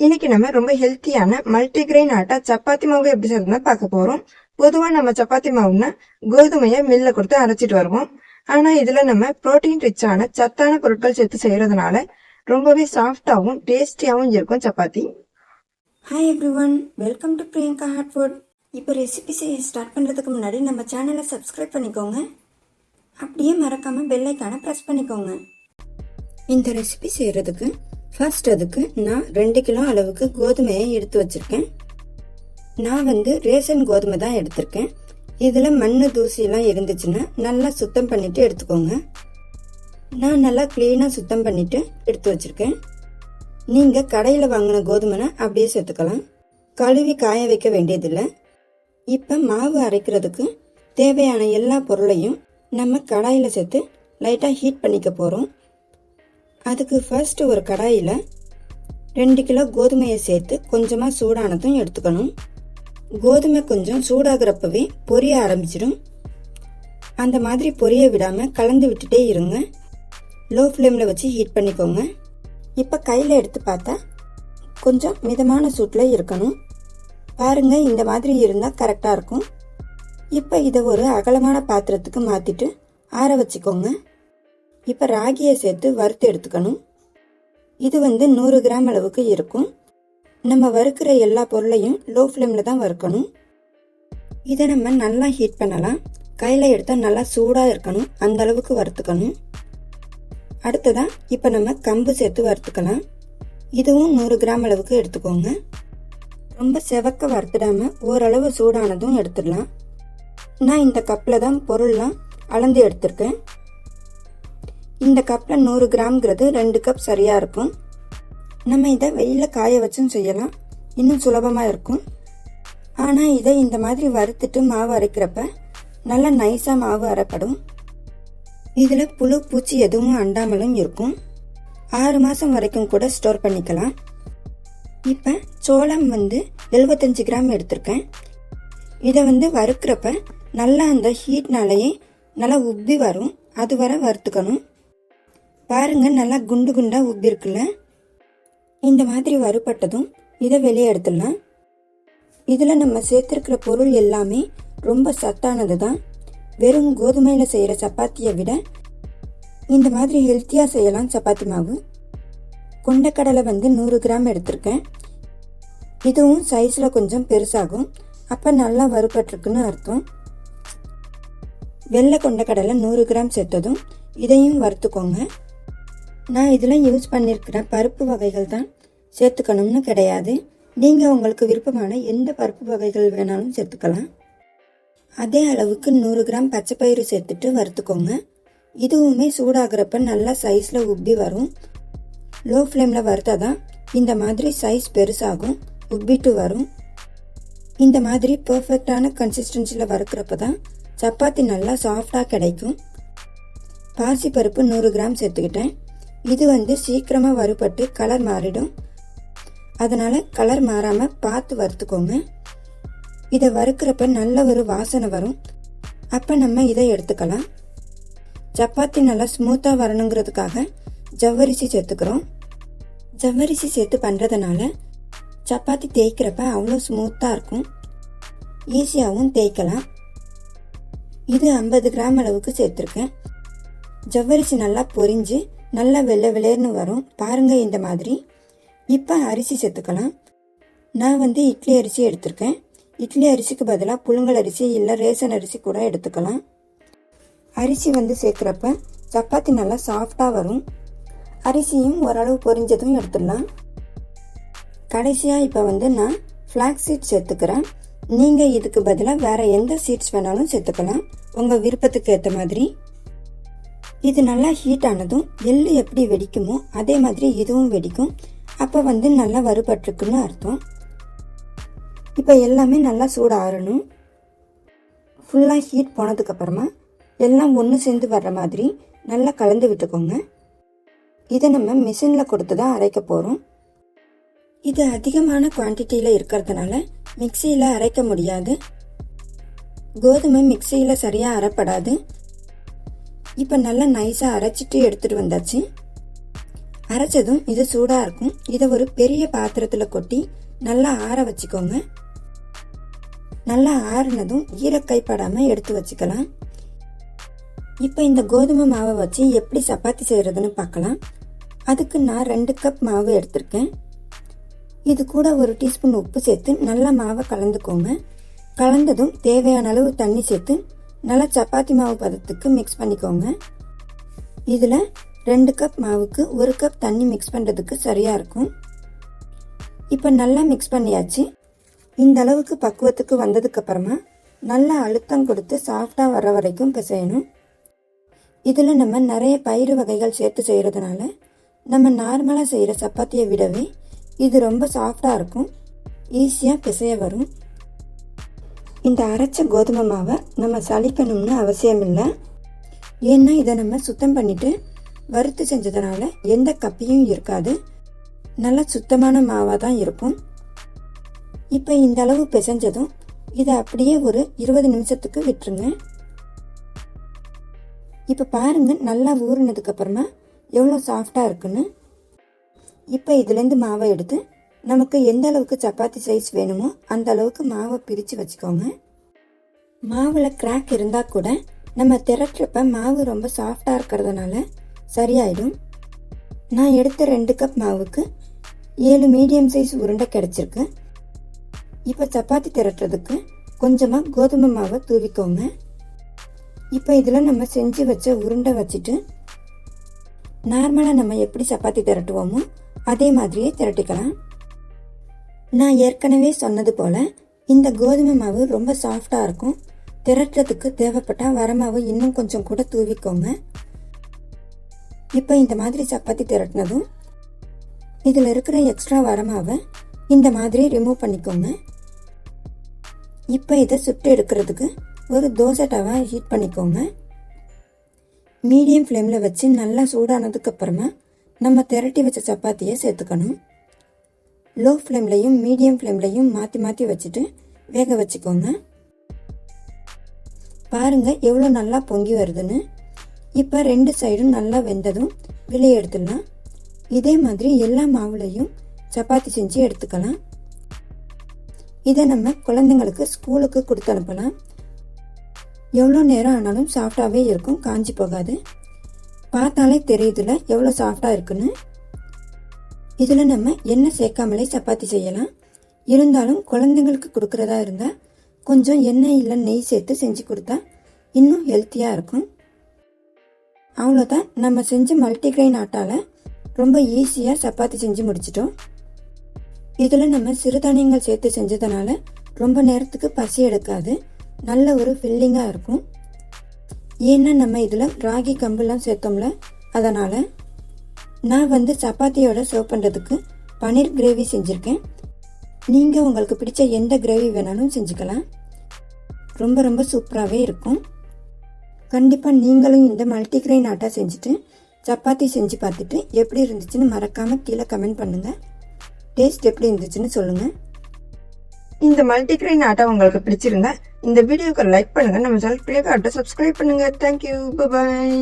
இன்னைக்கு நம்ம ரொம்ப ஹெல்த்தியான மல்டிகிரெயின் ஆட்டா சப்பாத்தி மாவு எப்படி செய்யறதுன்னு பார்க்க போறோம். பொதுவா நம்ம சப்பாத்தி மாவுன்னா கோதுமையை மில்ல கொடுத்து அரைச்சிட்டு வருவோம். ஆனா இதுல நம்ம புரோட்டீன் ரிச்சான சத்தான பொருட்கள் சேர்த்து செய்யறதுனால ரொம்பவே சாஃப்டாவும் டேஸ்டியாவும் இருக்கும் chapati. Hi everyone, welcome to Priyanka hot food. இப்போ ரெசிபி செய்ய ஸ்டார்ட் பண்ணுறதுக்கு முன்னாடி நம்ம சேனலை சப்ஸ்கிரைப் பண்ணிக்கோங்க. அப்படியே மறக்காமல் பெல் ஐக்கானை ப்ரெஸ் பண்ணிக்கோங்க. இந்த ரெசிபி செய்கிறதுக்கு ஃபர்ஸ்ட் அதுக்கு நான் 2 கிலோ அளவுக்கு கோதுமையை எடுத்து வச்சுருக்கேன். நான் ரேஷன் கோதுமை தான் எடுத்திருக்கேன். இதில் மண் தூசியெல்லாம் இருந்துச்சுன்னா நல்லா சுத்தம் பண்ணிவிட்டு எடுத்துக்கோங்க. நான் நல்லா க்ளீனாக சுத்தம் பண்ணிவிட்டு எடுத்து வச்சுருக்கேன். நீங்கள் கடையில் வாங்கின கோதுமைனா அப்படியே சேர்த்துக்கலாம். கழுவி காய வைக்க வேண்டியதில்லை. இப்போ மாவு அரைக்கிறதுக்கு தேவையான எல்லா பொருளையும் நம்ம கடாயில் சேர்த்து லைட்டாக ஹீட் பண்ணிக்க போகிறோம். அதுக்கு ஃபர்ஸ்ட் ஒரு கடாயில் 2 கிலோ கோதுமையை சேர்த்து கொஞ்சமாக சூடானதும் எடுத்துக்கணும். கோதுமை கொஞ்சம் சூடாகிறப்பவே பொரிய ஆரம்பிச்சிடும். அந்த மாதிரி பொரிய விடாமல் கலந்து விட்டுட்டே இருங்க. லோ ஃப்ளேமில் வச்சு ஹீட் பண்ணிக்கோங்க. இப்போ கையில் எடுத்து பார்த்தா கொஞ்சம் மிதமான சூட்டில் இருக்கணும். பாருங்க, இந்த மாதிரி இருந்தால் கரெக்டாக இருக்கும். இப்போ இதை ஒரு அகலமான பாத்திரத்துக்கு மாற்றிட்டு ஆற வச்சுக்கோங்க. இப்போ ராகியை சேர்த்து வறுத்து எடுத்துக்கணும். இது 100 கிராம் அளவுக்கு இருக்கும். நம்ம வறுக்கிற எல்லா பொருளையும் லோ ஃப்ளேமில் தான் வறுக்கணும். இதை நம்ம நல்லா ஹீட் பண்ணலாம். கையில் எடுத்தால் நல்லா சூடாக இருக்கணும், அந்த அளவுக்கு வறுத்துக்கணும். அடுத்ததான் இப்போ நம்ம கம்பு சேர்த்து வறுத்துக்கலாம். இதுவும் 100 கிராம் அளவுக்கு எடுத்துக்கோங்க. ரொம்ப செவக்க வறுத்துடாமல் ஓரளவு சூடானதும் எடுத்துடலாம். நான் இந்த கப்பில் தான் பொருள்லாம் அளந்து எடுத்திருக்கேன். இந்த கப்பில் 100 கிராம்ங்கிறது 2 கப் சரியாக இருக்கும். நம்ம இதை வெயிலில் காய வச்சும் செய்யலாம், இன்னும் சுலபமாக இருக்கும். ஆனால் இதை இந்த மாதிரி வறுத்துட்டு மாவு அரைக்கிறப்ப நல்லா நைஸாக மாவு அரைப்படும். இதில் புழு பூச்சி எதுவும் அண்டாமலும் இருக்கும். 6 மாதம் வரைக்கும் கூட ஸ்டோர் பண்ணிக்கலாம். இப்போ சோளம் 75 கிராம் எடுத்திருக்கேன். இதை வறுக்கிறப்ப நல்லா அந்த ஹீட்னாலேயே நல்லா உப்பி வரும். அது வரை வறுத்துக்கணும். பாருங்க, நல்லா குண்டு குண்டாக உப்பி இருக்குல்ல. இந்த மாதிரி வறுபட்டதும் இதை வெளியே எடுத்துடலாம். இதில் நம்ம சேர்த்துருக்கிற பொருள் எல்லாமே ரொம்ப சத்தானது தான். வெறும் கோதுமையில் செய்கிற சப்பாத்தியை விட இந்த மாதிரி ஹெல்த்தியாக செய்யலாம் சப்பாத்தி மாவு. கொண்டக்கடலை 100 கிராம் எடுத்திருக்கேன். இதுவும் சைஸில் கொஞ்சம் பெருசாகும். அப்போ நல்லா வறுபட்டிருக்குன்னு அர்த்தம். வெள்ளை கொண்டக்கடலை 100 கிராம் சேர்த்ததும் இதையும் வறுத்துக்கோங்க. நான் இதில் யூஸ் பண்ணியிருக்கிற பருப்பு வகைகள் தான் சேர்த்துக்கணும்னு கிடையாது. நீங்கள் உங்களுக்கு விருப்பமான எந்த பருப்பு வகைகள் வேணாலும் சேர்த்துக்கலாம். அதே அளவுக்கு 100 கிராம் பச்சைப்பயிறு சேர்த்துட்டு வறுத்துக்கோங்க. இதுவுமே சூடாகிறப்ப நல்லா சைஸில் உப்பி வரும். லோ ஃப்ளேமில் வறுத்தாதான் இந்த மாதிரி சைஸ் பெருசாகும், உப்பிட்டு வரும். இந்த மாதிரி பர்ஃபெக்டான கன்சிஸ்டன்சியில் வறுக்கிறப்ப தான் சப்பாத்தி நல்லா சாஃப்டாக கிடைக்கும். பாசிப்பருப்பு 100 கிராம் சேர்த்துக்கிட்டேன். இது சீக்கிரமாக வறுபட்டு கலர் மாறிடும். அதனால் கலர் மாறாமல் பார்த்து வறுத்துக்கோங்க. இதை வறுக்கிறப்ப நல்ல ஒரு வாசனை வரும். அப்போ நம்ம இதை எடுத்துக்கலாம். சப்பாத்தி நல்லா ஸ்மூத்தாக வரணுங்கிறதுக்காக ஜவ்வரிசி சேர்த்துக்கிறோம். ஜவ்வரிசி சேர்த்து பண்ணுறதுனால சப்பாத்தி தேய்க்கிறப்ப அவ்வளோ ஸ்மூத்தாக இருக்கும், ஈஸியாகவும் தேய்க்கலாம். இது 50 கிராம் அளவுக்கு சேர்த்துருக்கேன். ஜவ்வரிசி நல்லா பொரிஞ்சு நல்லா வெள்ளை வெள்ளையர்னு வரும். பாருங்கள், இந்த மாதிரி. இப்போ அரிசி சேர்த்துக்கலாம். நான் இட்லி அரிசி எடுத்திருக்கேன். இட்லி அரிசிக்கு பதிலாக புழுங்கல் அரிசி இல்லை ரேஷன் அரிசி கூட எடுத்துக்கலாம். அரிசி சேர்க்குறப்ப சப்பாத்தி நல்லா சாஃப்டாக வரும். அரிசியும் ஓரளவு பொரிஞ்சதும் எடுத்துடலாம். கடைசியாக இப்போ நான் ஃப்ளாக்ஸ் சீட்ஸ் சேர்த்துக்கிறேன். நீங்கள் இதுக்கு பதிலாக வேறு எந்த சீட்ஸ் வேணாலும் சேர்த்துக்கலாம், உங்கள் விருப்பத்துக்கு ஏற்ற மாதிரி. இது நல்லா ஹீட் ஆனதும் எள்ளு எப்படி வெடிக்குமோ அதே மாதிரி இதுவும் வெடிக்கும். அப்போ நல்லா வறுபட்டிருக்குன்னு அர்த்தம். இப்போ எல்லாமே நல்லா சூடு ஆறணும். ஃபுல்லாக ஹீட் போனதுக்கப்புறமா எல்லாம் ஒன்று சேர்ந்து வர்ற மாதிரி நல்லா கலந்து விட்டுக்கோங்க. இதை நம்ம மிஷினில் கொடுத்து தான் அரைக்க போகிறோம். இது அதிகமான குவான்டிட்டியில் இருக்கிறதுனால மிக்சியில் அரைக்க முடியாது. கோதுமை மிக்சியில் சரியாக அரைப்படாது. இப்போ நல்லா நைஸாக அரைச்சிட்டு எடுத்துகிட்டு வந்தாச்சு. அரைச்சதும் இது சூடாக இருக்கும். இதை ஒரு பெரிய பாத்திரத்தில் கொட்டி நல்லா ஆற வச்சுக்கோங்க. நல்லா ஆறுனதும் ஈரக்கைப்படாமல் எடுத்து வச்சுக்கலாம். இப்போ இந்த கோதுமை மாவை வச்சு எப்படி சப்பாத்தி செய்கிறதுன்னு பார்க்கலாம். அதுக்கு நான் 2 கப் மாவு எடுத்திருக்கேன். இது கூட 1 டீஸ்பூன் உப்பு சேர்த்து நல்லா மாவை கலந்துக்கோங்க. கலந்ததும் தேவையான அளவு தண்ணி சேர்த்து நல்லா சப்பாத்தி மாவு பதத்துக்கு மிக்ஸ் பண்ணிக்கோங்க. இதில் 2 கப் மாவுக்கு 1 கப் தண்ணி மிக்ஸ் பண்ணுறதுக்கு சரியாக இருக்கும். இப்போ நல்லா மிக்ஸ் பண்ணியாச்சு. இந்த அளவுக்கு பக்குவத்துக்கு வந்ததுக்கப்புறமா நல்லா அழுத்தம் கொடுத்து சாஃப்டாக வர வரைக்கும் பிசையணும். இதில் நம்ம நிறைய பயிறு வகைகள் சேர்த்து செய்கிறதுனால நம்ம நார்மலாக செய்கிற சப்பாத்தியை விடவே இது ரொம்ப சாஃப்டாக இருக்கும். ஈஸியாக பிசைய வரும். இந்த அரைச்ச கோதுமை மாவை நம்ம சலிக்கணும்னு அவசியம் இல்லை. ஏன்னா இதை நம்ம சுத்தம் பண்ணிவிட்டு வறுத்து செஞ்சதுனால எந்த கப்பியும் இருக்காது. நல்லா சுத்தமான மாவாக தான் இருக்கும். இப்போ இந்த அளவு பிசைஞ்சதும் இதை அப்படியே ஒரு 20 நிமிஷத்துக்கு விட்டுருங்க. இப்போ பாருங்கள், நல்லா ஊறினதுக்கப்புறமா எவ்வளோ சாஃப்டாக இருக்குன்னு. இப்போ இதுலேருந்து மாவை எடுத்து நமக்கு எந்த அளவுக்கு சப்பாத்தி சைஸ் வேணுமோ அந்த அளவுக்கு மாவை பிரித்து வச்சுக்கோங்க. மாவில் கிராக் இருந்தால் கூட நம்ம திரட்டுறப்ப மாவு ரொம்ப சாஃப்டாக இருக்கிறதுனால சரியாயிடும். நான் எடுத்த 2 கப் மாவுக்கு 7 மீடியம் சைஸ் உருண்டை கிடச்சிருக்கு. இப்போ சப்பாத்தி திரட்டுறதுக்கு கொஞ்சமாக கோதுமை மாவை தூவிக்கோங்க. இப்போ இதில் நம்ம செஞ்சு வச்ச உருண்டை வச்சுட்டு நார்மலாக நம்ம எப்படி சப்பாத்தி திரட்டுவோமோ அதே மாதிரியே திரட்டிக்கலாம். நான் ஏற்கனவே சொன்னது போல் இந்த கோதுமை மாவு ரொம்ப சாஃப்டாக இருக்கும். திரட்டுறதுக்கு தேவைப்பட்டால் வரமாவு இன்னும் கொஞ்சம் கூட தூவிக்கோங்க. இப்போ இந்த மாதிரி சப்பாத்தி திரட்டினதும் இதில் இருக்கிற எக்ஸ்ட்ரா வரமாவை இந்த மாதிரி ரிமூவ் பண்ணிக்கோங்க. இப்போ இதை சுட்டு எடுக்கிறதுக்கு ஒரு தோசை டவா ஹீட் பண்ணிக்கோங்க. மீடியம் ஃப்ளேமில் வச்சு நல்லா சூடானதுக்கப்புறமா நம்ம திரட்டி வச்ச சப்பாத்தியை சேர்த்துக்கணும். லோ ஃப்ளேம்லையும் மீடியம் ஃப்ளேம்லையும் மாற்றி மாற்றி வச்சுட்டு வேக வச்சுக்கோங்க. பாருங்கள் எவ்வளோ நல்லா பொங்கி வருதுன்னு. இப்போ 2 சைடும் நல்லா வெந்ததும் வெளியே எடுத்துடலாம். இதே மாதிரி எல்லா மாவுலையும் சப்பாத்தி செஞ்சு எடுத்துக்கலாம். இதை நம்ம குழந்தைங்களுக்கு ஸ்கூலுக்கு கொடுத்து அனுப்பலாம். எவ்வளோ நேரம் ஆனாலும் சாஃப்டாகவே இருக்கும், காஞ்சி போகாது. பார்த்தாலே தெரியுதுல எவ்வளோ சாஃப்டாக இருக்குன்னு. இதில் நம்ம எண்ணெய் சேர்க்காமலே சப்பாத்தி செய்யலாம். இருந்தாலும் குழந்தைங்களுக்கு கொடுக்குறதா இருந்தால் கொஞ்சம் எண்ணெய் இல்லை நெய் சேர்த்து செஞ்சு கொடுத்தா இன்னும் ஹெல்த்தியாக இருக்கும். அவ்வளோதான், நம்ம செஞ்ச மல்டிகிரெயின் ஆட்டால் ரொம்ப ஈஸியாக சப்பாத்தி செஞ்சு முடிச்சிட்டோம். இதில் நம்ம சிறுதானியங்கள் சேர்த்து செஞ்சதுனால ரொம்ப நேரத்துக்கு பசி எடுக்காது. நல்ல ஒரு ஃபில்லிங்காக இருக்கும். ஏன்னா நம்ம இதில் ராகி கம்புலாம் சேர்த்தோம்ல, அதனால். நான் சப்பாத்தியோட சர்வ் பண்ணுறதுக்கு பன்னீர் கிரேவி செஞ்சுருக்கேன். நீங்கள் உங்களுக்கு பிடிச்ச எந்த கிரேவி வேணாலும் செஞ்சுக்கலாம். ரொம்ப ரொம்ப சூப்பராகவே இருக்கும். கண்டிப்பாக நீங்களும் இந்த மல்டிகிரெயின் ஆட்டா செஞ்சுட்டு சப்பாத்தி செஞ்சு பார்த்துட்டு எப்படி இருந்துச்சுன்னு மறக்காமல் கீழே கமெண்ட் பண்ணுங்கள். டேஸ்ட் எப்படி இருந்துச்சுன்னு சொல்லுங்கள். இந்த மல்டிகிரெயின் ஆட்டா உங்களுக்கு பிடிச்சிருந்தா இந்த வீடியோக்கு லைக் பண்ணுங்க. நம்ம சேனல் பிரியங்கா ஆட்டா சப்ஸ்கிரைப் பண்ணுங்க. தேங்க்யூ, பாய்.